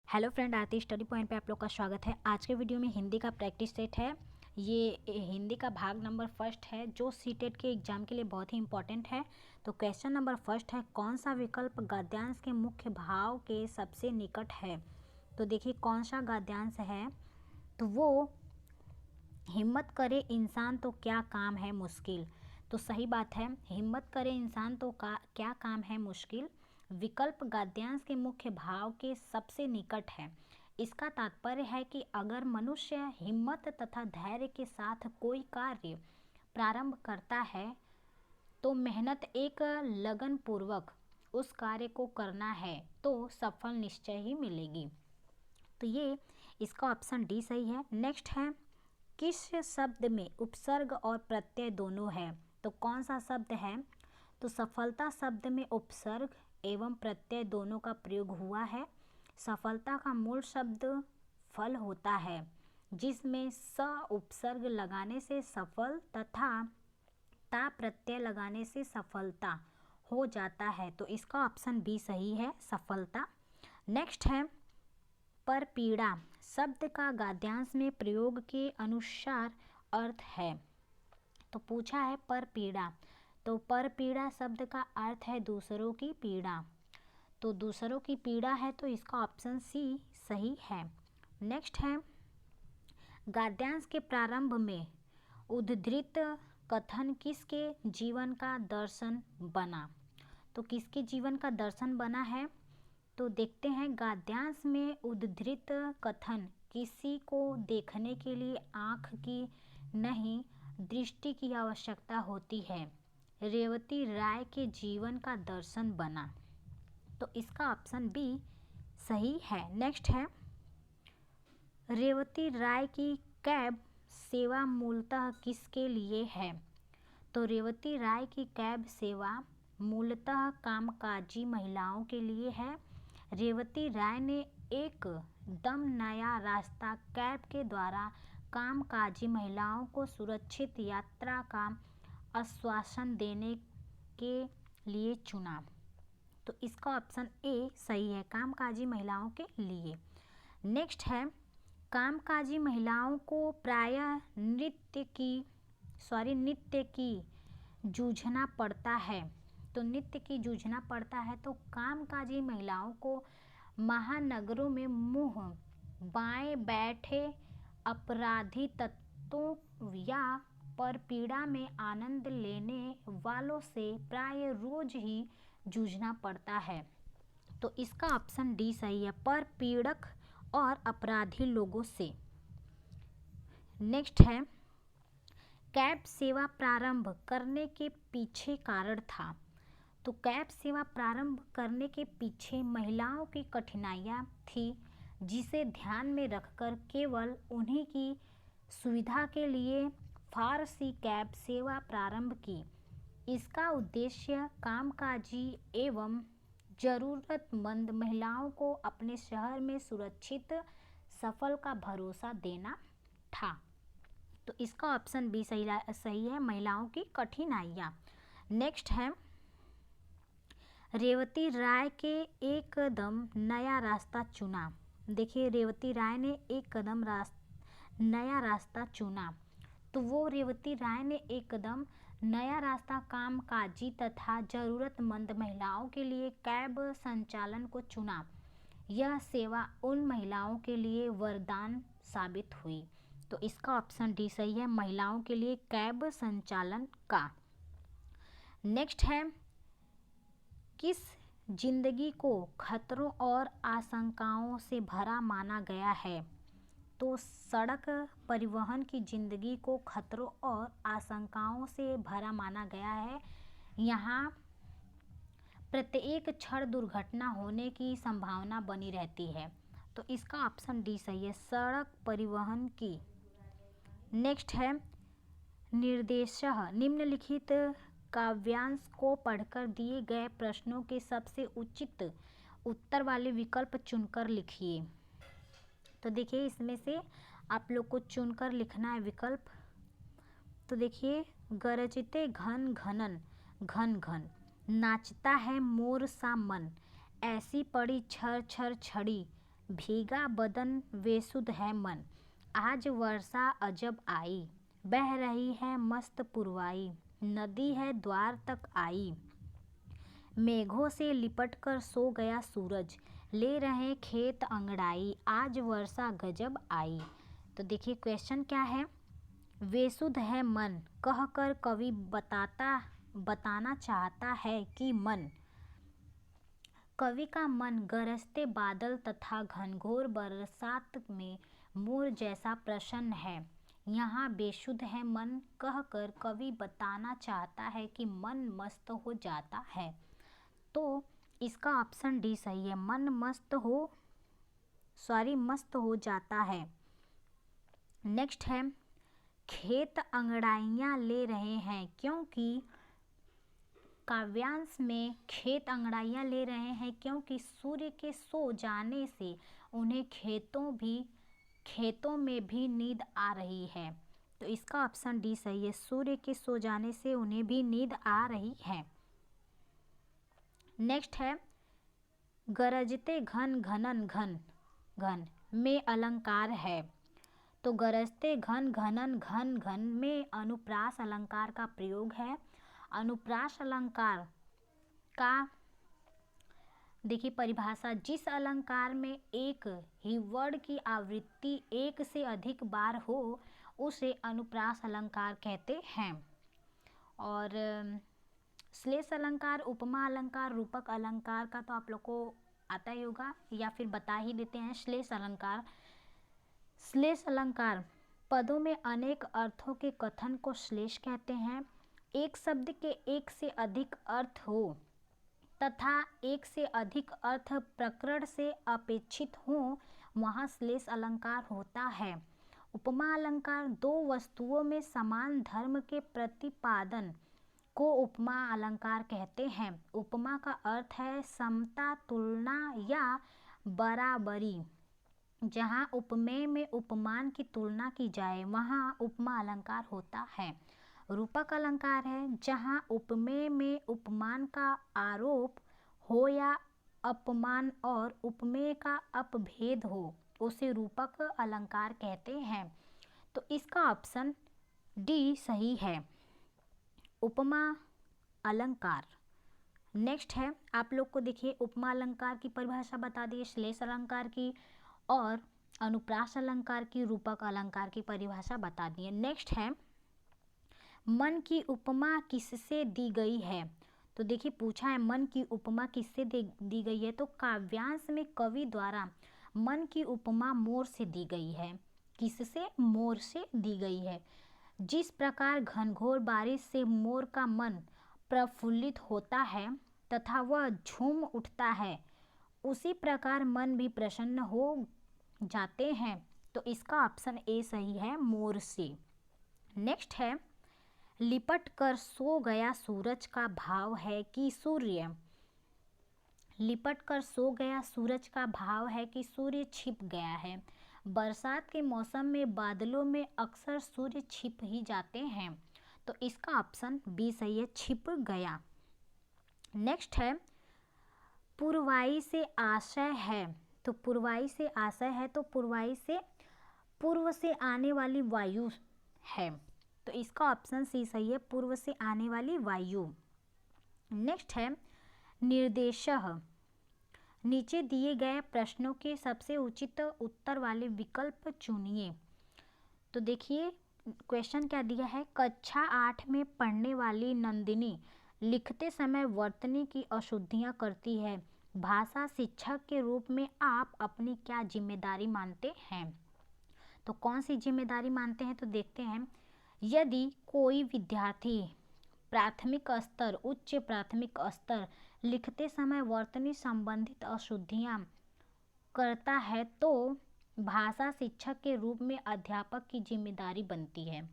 Hello friend, आरती study point पे आप लोग का स्वागत है। आज के वीडियो में हिंदी का प्रैक्टिस सेट है। ये हिंदी का भाग नंबर फर्स्ट है जो सीटेट के एग्जाम के लिए बहुत ही इंपॉर्टेंट है। तो क्वेश्चन नंबर फर्स्ट है, कौन सा विकल्प गद्यांश के मुख्य भाव के सबसे निकट है। तो देखिए कौन सा गद्यांश है, तो वो हिम्मत करे इंसान तो क्या काम है मुश्किल। तो सही बात है, हिम्मत करे इंसान तो क्या काम है मुश्किल विकल्प गद्यांश के मुख्य भाव के सबसे निकट है। इसका तात्पर्य है कि अगर मनुष्य हिम्मत तथा धैर्य के साथ कोई कार्य प्रारंभ करता है तो मेहनत एक लगन पूर्वक उस कार्य को करना है तो सफल निश्चय ही मिलेगी। तो ये इसका ऑप्शन डी सही है। नेक्स्ट है, किस शब्द में उपसर्ग और प्रत्यय दोनों है। तो कौन सा शब्द है, तो सफलता शब्द में उपसर्ग एवं प्रत्यय दोनों का प्रयोग हुआ है। सफलता का मूल शब्द फल होता है जिसमें स उपसर्ग लगाने से सफल तथा ता प्रत्यय लगाने से सफलता हो जाता है। तो इसका ऑप्शन बी सही है, सफलता। नेक्स्ट है, पर पीड़ा शब्द का गद्यांश में प्रयोग के अनुसार अर्थ है। तो पूछा है पर पीड़ा, तो पर पीड़ा शब्द का अर्थ है दूसरों की पीड़ा। तो दूसरों की पीड़ा है, तो इसका ऑप्शन सी सही है। नेक्स्ट है, गद्यांश के प्रारंभ में उद्धृत कथन किसके जीवन का दर्शन बना। तो किसके जीवन का दर्शन बना है, तो देखते हैं। गद्यांश में उद्धृत कथन किसी को देखने के लिए आँख की नहीं दृष्टि की आवश्यकता होती है। रेवती राय के जीवन का दर्शन बना। तो इसका ऑप्शन बी सही है। नेक्स्ट है, रेवती राय की कैब सेवा मूलतः किसके लिए है। तो रेवती राय की कैब सेवा मूलतः कामकाजी महिलाओं के लिए है। रेवती राय ने एक दम नया रास्ता कैब के द्वारा कामकाजी महिलाओं को सुरक्षित यात्रा का आश्वासन देने के लिए चुना। तो इसका ऑप्शन ए सही है, कामकाजी महिलाओं के लिए। नेक्स्ट है, कामकाजी महिलाओं को प्रायः नित्य की जूझना पड़ता है। तो नित्य की जूझना पड़ता है, तो कामकाजी महिलाओं को महानगरों में मुंह बाएं बैठे अपराधी तत्वों या पर पीड़ा में आनंद लेने वालों से प्राय रोज ही जूझना पड़ता है। तो इसका ऑप्शन डी सही है, पर पीड़क और अपराधी लोगों से। नेक्स्ट है, कैब सेवा प्रारंभ करने के पीछे कारण था। तो कैब सेवा प्रारंभ करने के पीछे महिलाओं की कठिनाइयाँ थी जिसे ध्यान में रखकर केवल उन्हीं की सुविधा के लिए फारसी कैब सेवा प्रारंभ की। इसका उद्देश्य कामकाजी एवं जरूरतमंद महिलाओं को अपने शहर में सुरक्षित सफल का भरोसा देना था। तो इसका ऑप्शन बी सही है, महिलाओं की कठिनाइयाँ। नेक्स्ट है, रेवती राय के एक कदम नया रास्ता चुना। देखिए रेवती राय ने एक कदम नया रास्ता चुना। तो वो रेवती राय ने एक कदम नया रास्ता कामकाजी तथा जरूरतमंद महिलाओं के लिए कैब संचालन को चुना। यह सेवा उन महिलाओं के लिए वरदान साबित हुई। तो इसका ऑप्शन डी सही है, महिलाओं के लिए कैब संचालन का। नेक्स्ट है, किस जिंदगी को खतरों और आशंकाओं से भरा माना गया है। तो सड़क परिवहन की जिंदगी को खतरों और आशंकाओं से भरा माना गया है। यहाँ प्रत्येक क्षण दुर्घटना होने की संभावना बनी रहती है। तो इसका ऑप्शन डी सही है, सड़क परिवहन की। नेक्स्ट है, निर्देशः निम्नलिखित काव्यांश को पढ़कर दिए गए प्रश्नों के सबसे उचित उत्तर वाले विकल्प चुनकर लिखिए। तो देखिए इसमें से आप लोग को चुनकर लिखना है विकल्प। तो देखिए, गरजते घन घनन घन घन, नाचता है मोर सा मन, ऐसी पड़ी छर छर छड़ी, भीगा बदन बेसुध है मन, आज वर्षा अजब आई, बह रही है मस्त पुरवाई, नदी है द्वार तक आई, मेघों से लिपट कर सो गया सूरज, ले रहे खेत अंगड़ाई, आज वर्षा गजब आई। तो देखिए क्वेश्चन क्या है, बेसुध है मन कहकर कवि बताना चाहता है कि मन, कवि का मन गरजते बादल तथा घनघोर बरसात में मोर जैसा प्रसन्न है। यहाँ बेसुध है मन कहकर कवि बताना चाहता है कि मन मस्त हो जाता है। तो इसका ऑप्शन डी सही है, मन मस्त हो जाता है। नेक्स्ट है, खेत अंगड़ाइयाँ ले रहे हैं क्योंकि, काव्यांश में खेत अंगड़ाइयाँ ले रहे हैं क्योंकि सूर्य के सो जाने से उन्हें खेतों में भी नींद आ रही है। तो इसका ऑप्शन डी सही है, सूर्य के सो जाने से उन्हें भी नींद आ रही है। नेक्स्ट है, गरजते घन घनन घन घन में अलंकार है। तो गरजते घन घनन घन घन में अनुप्रास अलंकार का प्रयोग है। अनुप्रास अलंकार का देखिए परिभाषा, जिस अलंकार में एक ही वर्ण की आवृत्ति एक से अधिक बार हो उसे अनुप्रास अलंकार कहते हैं। और श्लेष अलंकार, उपमा अलंकार, रूपक अलंकार का तो आप लोग को आता ही होगा, या फिर बता ही देते हैं। श्लेष अलंकार, श्लेष अलंकार पदों में अनेक अर्थों के कथन को श्लेष कहते हैं। एक शब्द के एक से अधिक अर्थ हो तथा एक से अधिक अर्थ प्रकरण से अपेक्षित हो वहाँ श्लेष अलंकार होता है। उपमा अलंकार दो वस्तुओं में समान धर्म के प्रतिपादन को उपमा अलंकार कहते हैं। उपमा का अर्थ है समता, तुलना या बराबरी। जहाँ उपमेय में उपमान की तुलना की जाए वहाँ उपमा अलंकार होता है। रूपक अलंकार है जहाँ उपमेय में उपमान का आरोप हो या अपमान और उपमेय का अपभेद हो उसे रूपक अलंकार कहते हैं। तो इसका ऑप्शन डी सही है, उपमा अलंकार। नेक्स्ट है, आप लोग को देखिए उपमा अलंकार की परिभाषा बता दी, श्लेष अलंकार की और अनुप्रास अलंकार की, रूपक अलंकार की परिभाषा बता दी है। नेक्स्ट है, मन की उपमा किससे दी गई है। तो देखिए पूछा है मन की उपमा किससे दी गई है। तो काव्यांश में कवि द्वारा मन की उपमा मोर से दी गई है। किससे? मोर से दी गई है। जिस प्रकार घनघोर बारिश से मोर का मन प्रफुल्लित होता है तथा वह झूम उठता है, उसी प्रकार मन भी प्रसन्न हो जाते हैं। तो इसका ऑप्शन ए सही है, मोर से। नेक्स्ट है, लिपट कर सो गया सूरज का भाव है कि सूर्य। लिपट कर सो गया सूरज का भाव है कि सूर्य छिप गया है। बरसात के मौसम में बादलों में अक्सर सूर्य छिप ही जाते हैं। तो इसका ऑप्शन बी सही है, छिप गया। नेक्स्ट है, पूर्वाई से आशय है। तो पूर्वाई से आशय है तो पूर्वाई से पूर्व से आने वाली वायु है। तो इसका ऑप्शन सी सही है, पूर्व से आने वाली वायु। नेक्स्ट है, निर्देशः। नीचे दिए गए प्रश्नों के सबसे उचित उत्तर वाले विकल्प चुनिए। तो देखिए क्वेश्चन क्या दिया है, कक्षा 8 में पढ़ने वाली नंदिनी लिखते समय वर्तनी की अशुद्धियाँ करती है। भाषा शिक्षक के रूप में आप अपनी क्या जिम्मेदारी मानते हैं। तो कौन सी जिम्मेदारी मानते हैं, तो देखते हैं। यदि कोई विद्यार्थी प्राथमिक स्तर, उच्च प्राथमिक स्तर लिखते समय वर्तनी संबंधित अशुद्धियाँ करता है तो भाषा शिक्षक के रूप में अध्यापक की जिम्मेदारी बनती है।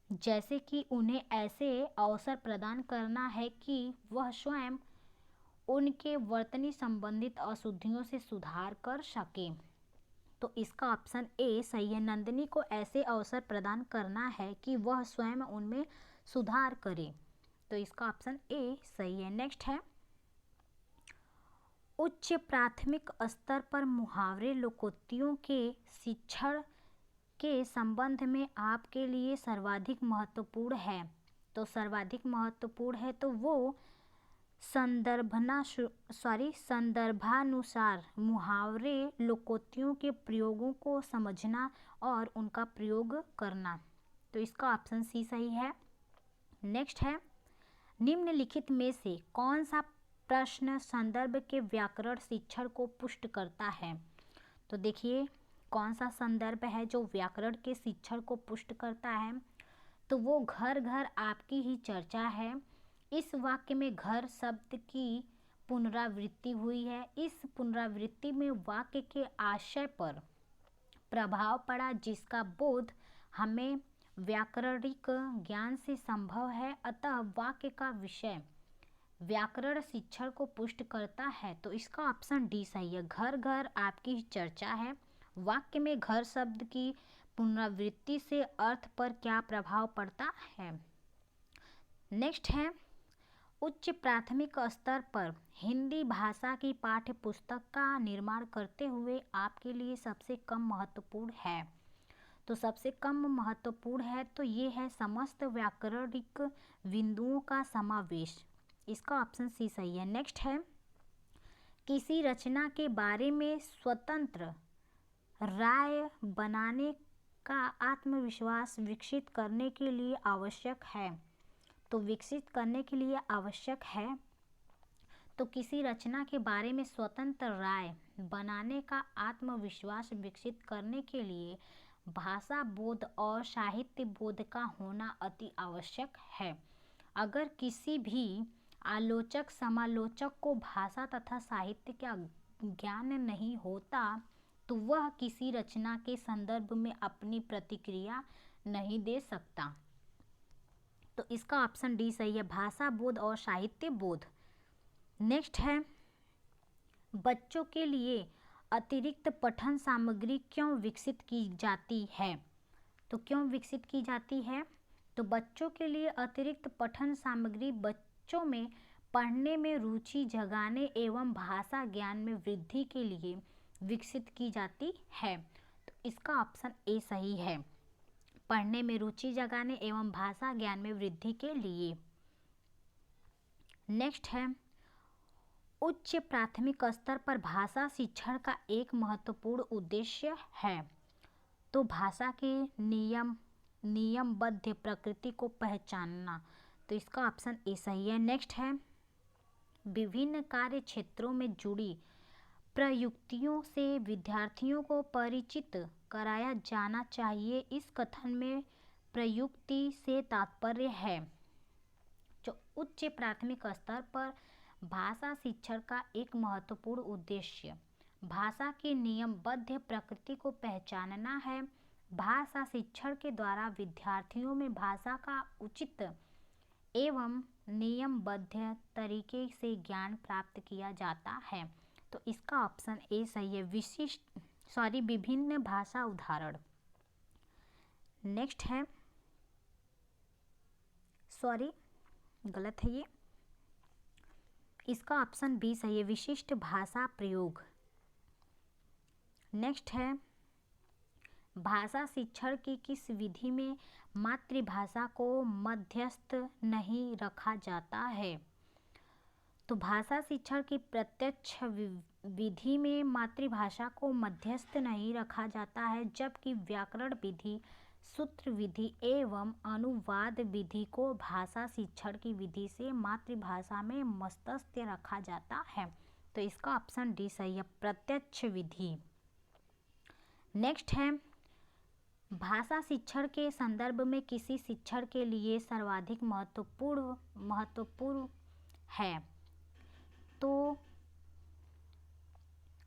जैसे कि उन्हें ऐसे अवसर प्रदान करना है कि वह स्वयं उनके वर्तनी संबंधित अशुद्धियों से सुधार कर सके। तो इसका ऑप्शन ए सही है, नंदिनी को ऐसे अवसर प्रदान करना है कि वह स्वयं उनमें सुधार करे। तो इसका ऑप्शन ए सही है। नेक्स्ट है, उच्च प्राथमिक स्तर पर मुहावरे लोकोक्तियों के शिक्षण के संबंध में आपके लिए सर्वाधिक महत्वपूर्ण है। तो सर्वाधिक महत्वपूर्ण है तो वो संदर्भानुसार मुहावरे लोकोक्तियों के प्रयोगों को समझना और उनका प्रयोग करना। तो इसका ऑप्शन सी सही है। नेक्स्ट है, निम्नलिखित में से कौन सा प्रश्न संदर्भ के व्याकरण शिक्षण को पुष्ट करता है। तो देखिए कौन सा संदर्भ है जो व्याकरण के शिक्षण को पुष्ट करता है। तो वो घर घर आपकी ही चर्चा है। इस वाक्य में घर शब्द की पुनरावृत्ति हुई है। इस पुनरावृत्ति में वाक्य के आशय पर प्रभाव पड़ा जिसका बोध हमें व्याकरणिक ज्ञान से संभव है। अतः वाक्य का विषय व्याकरण शिक्षण को पुष्ट करता है। तो इसका ऑप्शन डी सही है। घर घर आपकी ही चर्चा है। वाक्य में घर शब्द की पुनरावृत्ति से अर्थ पर क्या प्रभाव पड़ता है। नेक्स्ट है, उच्च प्राथमिक स्तर पर हिंदी भाषा की पाठ्य पुस्तक का निर्माण करते हुए आपके लिए सबसे कम महत्वपूर्ण है। तो सबसे कम महत्वपूर्ण है तो ये है समस्त व्याकरणिक बिंदुओं का समावेश। इसका ऑप्शन सी सही है। नेक्स्ट है, किसी रचना के बारे में स्वतंत्र राय बनाने का आत्मविश्वास विकसित करने के लिए आवश्यक है। तो विकसित करने के लिए आवश्यक है तो किसी रचना के बारे में स्वतंत्र राय बनाने का आत्मविश्वास विकसित करने के लिए भाषा बोध और साहित्य बोध का होना अति आवश्यक है। अगर किसी भी आलोचक समालोचक को भाषा तथा साहित्य का ज्ञान नहीं होता तो वह किसी रचना के संदर्भ में अपनी प्रतिक्रिया नहीं दे सकता। तो इसका ऑप्शन डी सही है, भाषा बोध और साहित्य बोध। नेक्स्ट है, बच्चों के लिए अतिरिक्त पठन सामग्री क्यों विकसित की जाती है। तो क्यों विकसित की जाती है। तो बच्चों के लिए अतिरिक्त पठन सामग्री बच्चों में पढ़ने में रुचि जगाने एवं भाषा ज्ञान में वृद्धि के लिए विकसित की जाती है। तो इसका ऑप्शन ए सही है, पढ़ने में रुचि जगाने एवं भाषा ज्ञान में वृद्धि के लिए। नेक्स्ट है, उच्च प्राथमिक स्तर पर भाषा शिक्षण का एक महत्वपूर्ण उद्देश्य है। तो भाषा के नियमबद्ध प्रकृति को पहचानना। तो इसका ऑप्शन ए सही है। नेक्स्ट है, विभिन्न कार्य क्षेत्रों में जुड़ी प्रयुक्तियों से विद्यार्थियों को परिचित कराया जाना चाहिए। इस कथन में प्रयुक्ति से तात्पर्य है जो उच्च प्राथमिक स्तर पर भाषा शिक्षण का एक महत्वपूर्ण उद्देश्य भाषा की नियमबद्ध प्रकृति को पहचानना है। भाषा शिक्षण के द्वारा विद्यार्थियों में भाषा का उचित एवं नियमबद्ध तरीके से ज्ञान प्राप्त किया जाता है। तो इसका ऑप्शन ए सही है, विभिन्न भाषा उदाहरण। नेक्स्ट है, गलत है ये, इसका ऑप्शन बी सही है, विशिष्ट भाषा प्रयोग। नेक्स्ट है, भाषा शिक्षण की किस विधि में मातृभाषा को मध्यस्थ नहीं रखा जाता है। तो भाषा शिक्षण की प्रत्यक्ष विधि में मातृभाषा को मध्यस्थ नहीं रखा जाता है, जबकि व्याकरण विधि, सूत्र विधि एवं अनुवाद विधि को भाषा शिक्षण की विधि से मातृभाषा में मध्यस्थ रखा जाता है। तो इसका ऑप्शन डी सही है, प्रत्यक्ष विधि। नेक्स्ट है, भाषा शिक्षण के संदर्भ में किसी शिक्षण के लिए सर्वाधिक महत्वपूर्ण है। तो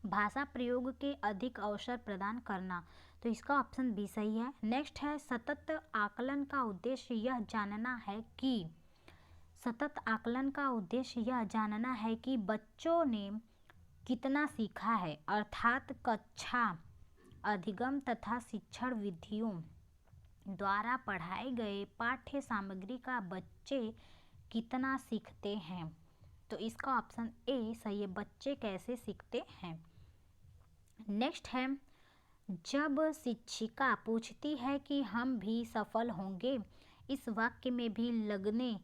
भाषा प्रयोग के अधिक अवसर प्रदान करना। तो इसका ऑप्शन बी सही है। नेक्स्ट है, सतत आकलन का उद्देश्य यह जानना है कि बच्चों ने कितना सीखा है, अर्थात कक्षा अधिगम तथा शिक्षण विधियों द्वारा पढ़ाए गए पाठ्य सामग्री का बच्चे कितना सीखते हैं। तो इसका ऑप्शन ए सही है, बच्चे कैसे सीखते हैं। नेक्स्ट है, जब शिक्षिका पूछती है कि हम भी सफल होंगे, इस वाक्य में भी लगने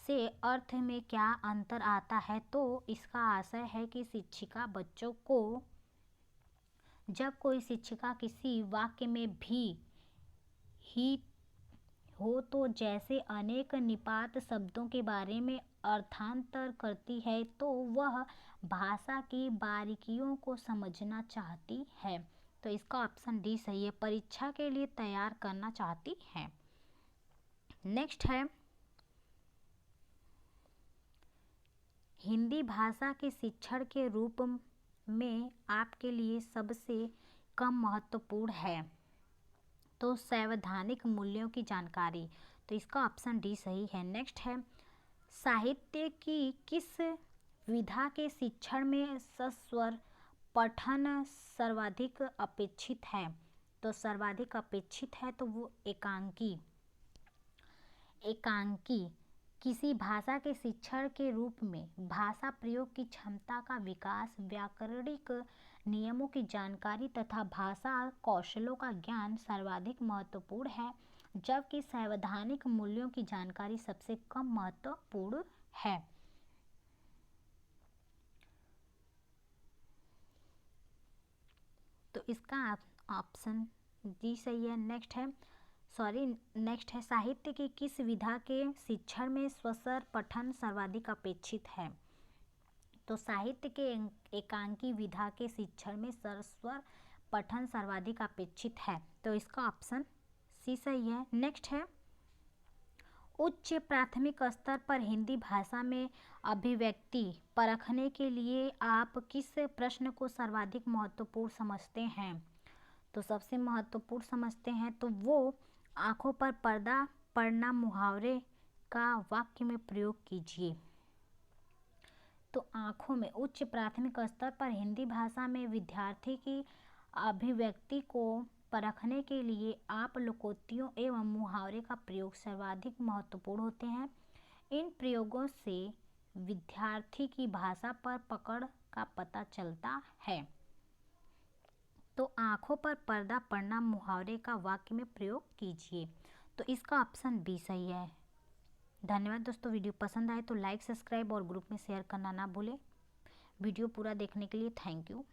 से अर्थ में क्या अंतर आता है। तो इसका आशय है कि शिक्षिका बच्चों को, जब कोई शिक्षिका किसी वाक्य में भी ही हो तो जैसे अनेक निपात शब्दों के बारे में अर्थांतर करती है, तो वह भाषा की बारीकियों को समझना चाहती है। तो इसका ऑप्शन डी सही है, परीक्षा के लिए तैयार करना चाहती है। नेक्स्ट है, हिंदी भाषा के शिक्षण के रूप में आपके लिए सबसे कम महत्वपूर्ण है। तो संवैधानिक मूल्यों की जानकारी। तो इसका ऑप्शन डी सही है। नेक्स्ट है, साहित्य की किस विधा के शिक्षण में सस्वर पठन सर्वाधिक अपेक्षित है। तो सर्वाधिक अपेक्षित है तो वो एकांकी किसी भाषा के शिक्षण के रूप में भाषा प्रयोग की क्षमता का विकास, व्याकरणिक नियमों की जानकारी तथा भाषा कौशलों का ज्ञान सर्वाधिक महत्वपूर्ण है, जबकि संवैधानिक मूल्यों की जानकारी सबसे कम महत्वपूर्ण है। तो इसका ऑप्शन डी सही है। नेक्स्ट है, साहित्य की किस विधा के शिक्षण में स्वस्वर पठन सर्वाधिक अपेक्षित है। तो साहित्य के एकांकी विधा के शिक्षण में सस्वर पठन सर्वाधिक अपेक्षित है। तो इसका ऑप्शन सी सही है। नेक्स्ट है, उच्च प्राथमिक स्तर पर हिंदी भाषा में अभिव्यक्ति परखने के लिए आप किस प्रश्न को सर्वाधिक महत्वपूर्ण समझते हैं। तो सबसे महत्वपूर्ण समझते हैं तो वो आँखों पर पर्दा पड़ना मुहावरे का वाक्य में प्रयोग कीजिए। तो आँखों में, उच्च प्राथमिक स्तर पर हिंदी भाषा में विद्यार्थी की अभिव्यक्ति को परखने के लिए आप लोकोक्तियों एवं मुहावरे का प्रयोग सर्वाधिक महत्वपूर्ण होते हैं। इन प्रयोगों से विद्यार्थी की भाषा पर पकड़ का पता चलता है। तो आँखों पर पर्दा पड़ना मुहावरे का वाक्य में प्रयोग कीजिए। तो इसका ऑप्शन बी सही है। धन्यवाद दोस्तों, वीडियो पसंद आए तो लाइक, सब्सक्राइब और ग्रुप में शेयर करना ना भूलें। वीडियो पूरा देखने के लिए थैंक यू।